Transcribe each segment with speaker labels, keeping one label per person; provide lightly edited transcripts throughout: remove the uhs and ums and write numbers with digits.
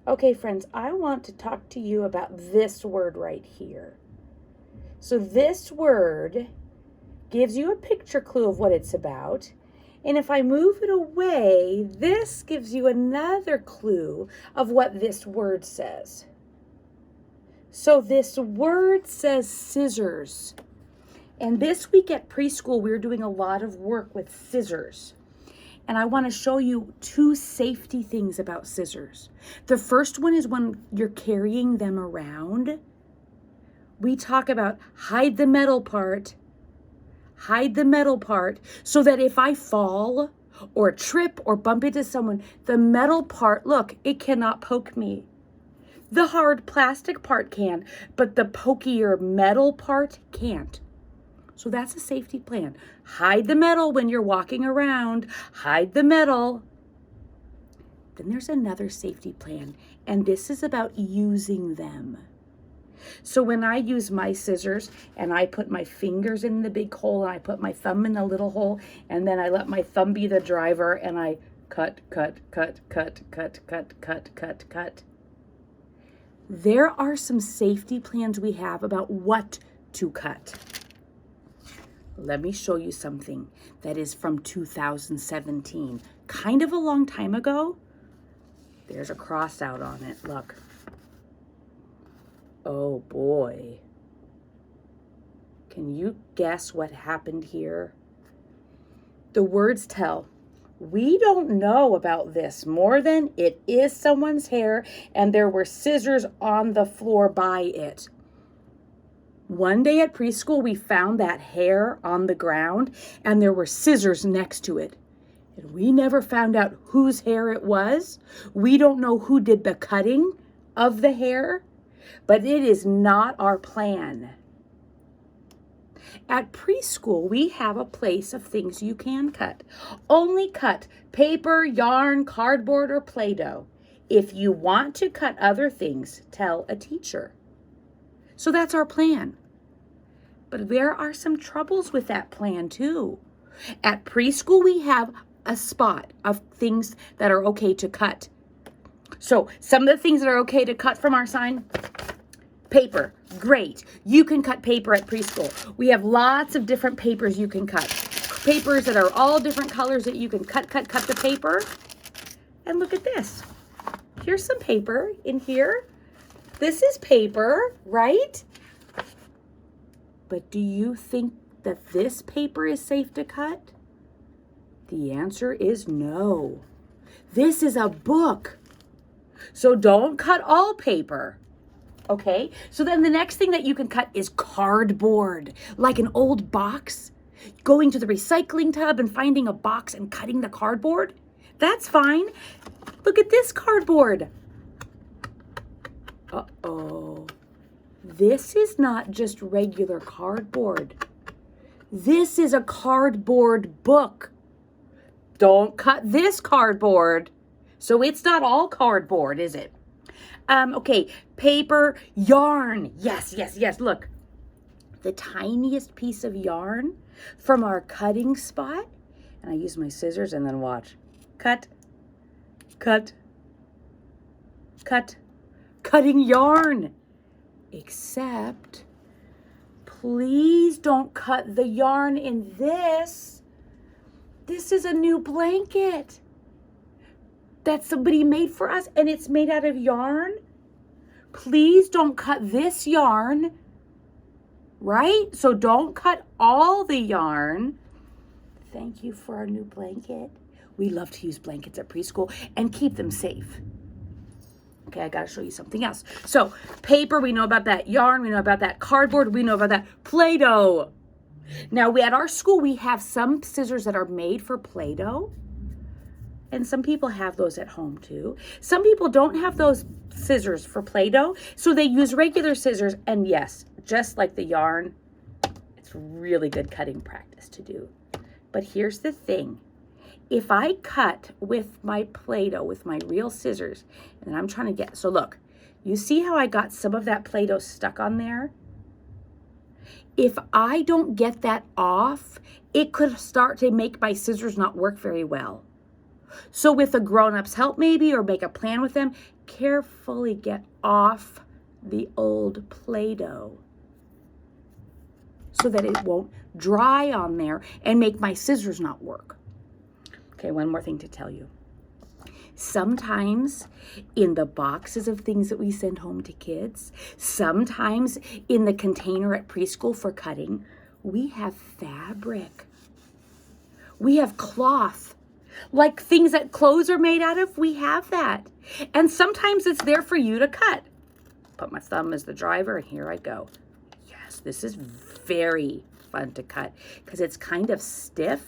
Speaker 1: Okay, friends, I want to talk to you about this word right here. So this word gives you a picture clue of what it's about. And if I move it away, this gives you another clue of what this word says. So this word says scissors. And this week at preschool, we're doing a lot of work with scissors. And I want to show you two safety things about scissors. The first one is when you're carrying them around. We talk about hide the metal part so that if I fall or trip or bump into someone, the metal part, look, it cannot poke me. The hard plastic part can, but the pokier metal part can't. So that's a safety plan. Hide the metal when you're walking around. Hide the metal. Then there's another safety plan, and this is about using them. So when I use my scissors and I put my fingers in the big hole and I put my thumb in the little hole and then I let my thumb be the driver and I cut. There are some safety plans we have about what to cut. Let me show you something that is from 2017, kind of a long time ago. There's a cross out on it, look. Oh boy. Can you guess what happened here? The words tell, we don't know about this more than it is someone's hair and there were scissors on the floor by it. One day at preschool, we found that hair on the ground and there were scissors next to it. And we never found out whose hair it was. We don't know who did the cutting of the hair. But it is not our plan. At preschool, we have a place of things you can cut. Only cut paper, yarn, cardboard, or Play-Doh. If you want to cut other things, tell a teacher. So that's our plan. But there are some troubles with that plan too. At preschool, we have a spot of things that are okay to cut. So some of the things that are okay to cut from our sign, paper, great. You can cut paper at preschool. We have lots of different papers you can cut. Papers that are all different colors that you can cut the paper. And look at this. Here's some paper in here. This is paper, right? But do you think that this paper is safe to cut? The answer is no. This is a book. So don't cut all paper. Okay, so then the next thing that you can cut is cardboard, like an old box. Going to the recycling tub and finding a box and cutting the cardboard, that's fine. Look at this cardboard. Uh-oh. This is not just regular cardboard. This is a cardboard book. Don't cut this cardboard. So it's not all cardboard, is it? Okay, paper, yarn. Yes. Look, the tiniest piece of yarn from our cutting spot. And I use my scissors and then watch. Cut. Cutting yarn. Except, please don't cut the yarn in this. This is a new blanket that somebody made for us, and it's made out of yarn. Please don't cut this yarn, right? So don't cut all the yarn. Thank you for our new blanket. We love to use blankets at preschool and keep them safe. Okay, I gotta show you something else. So paper, we know about that. Yarn, we know about that. Cardboard, we know about that. Play-Doh. Now, at our school, we have some scissors that are made for Play-Doh. And some people have those at home too. Some people don't have those scissors for Play-Doh, so they use regular scissors. And yes, just like the yarn, it's really good cutting practice to do. But here's the thing. If I cut with my Play-Doh, with my real scissors, and I'm trying to get, so look, you see how I got some of that Play-Doh stuck on there? If I don't get that off, it could start to make my scissors not work very well. So with a grown-up's help maybe, or make a plan with them, carefully get off the old Play-Doh so that it won't dry on there and make my scissors not work. Okay, one more thing to tell you. Sometimes in the boxes of things that we send home to kids, sometimes in the container at preschool for cutting, we have fabric. We have cloth. Like things that clothes are made out of, we have that. And sometimes it's there for you to cut. Put my thumb as the driver and here I go. Yes, this is very fun to cut because it's kind of stiff,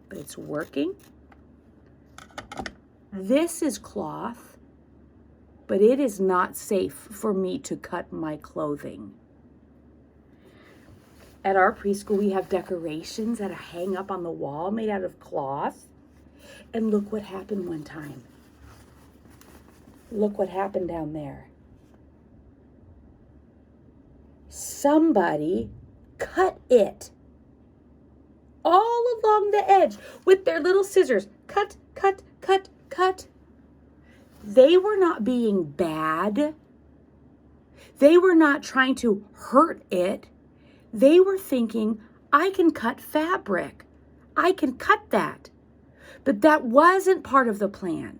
Speaker 1: but it's working. This is cloth, but it is not safe for me to cut my clothing. At our preschool, we have decorations that hang up on the wall made out of cloth. And look what happened one time. Look what happened down there. Somebody cut it all along the edge with their little scissors. Cut, cut, cut, cut. They were not being bad. They were not trying to hurt it. They were thinking, I can cut fabric. I can cut that. But that wasn't part of the plan.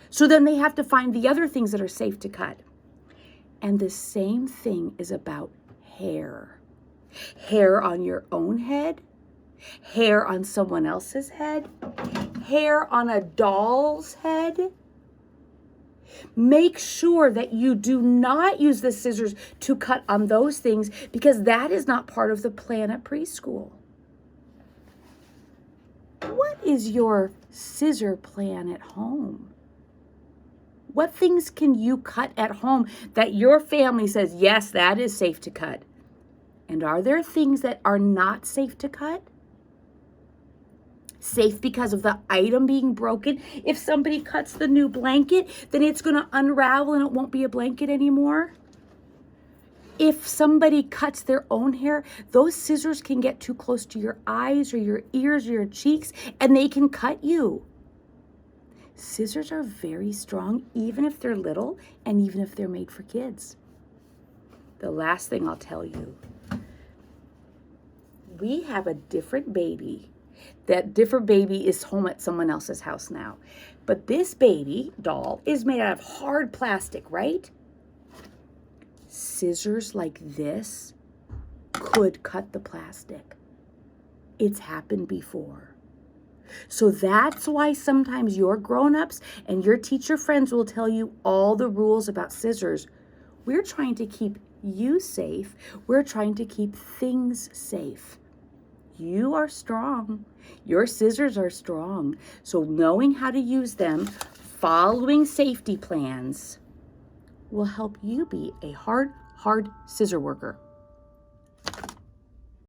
Speaker 1: So then they have to find the other things that are safe to cut. And the same thing is about hair. Hair on your own head, hair on someone else's head, hair on a doll's head. Make sure that you do not use the scissors to cut on those things because that is not part of the plan at preschool. What is your scissor plan at home? What things can you cut at home that your family says, yes, that is safe to cut? And are there things that are not safe to cut? Safe because of the item being broken. If somebody cuts the new blanket, then it's going to unravel and it won't be a blanket anymore. If somebody cuts their own hair, those scissors can get too close to your eyes or your ears or your cheeks and they can cut you. Scissors are very strong, even if they're little and even if they're made for kids. The last thing I'll tell you, we have a different baby. That different baby is home at someone else's house now. But this baby doll is made out of hard plastic, right? Scissors like this could cut the plastic. It's happened before. So that's why sometimes your grown-ups and your teacher friends will tell you all the rules about scissors. We're trying to keep you safe. We're trying to keep things safe. You are strong. Your scissors are strong. So knowing how to use them, following safety plans, will help you be a hard scissor worker.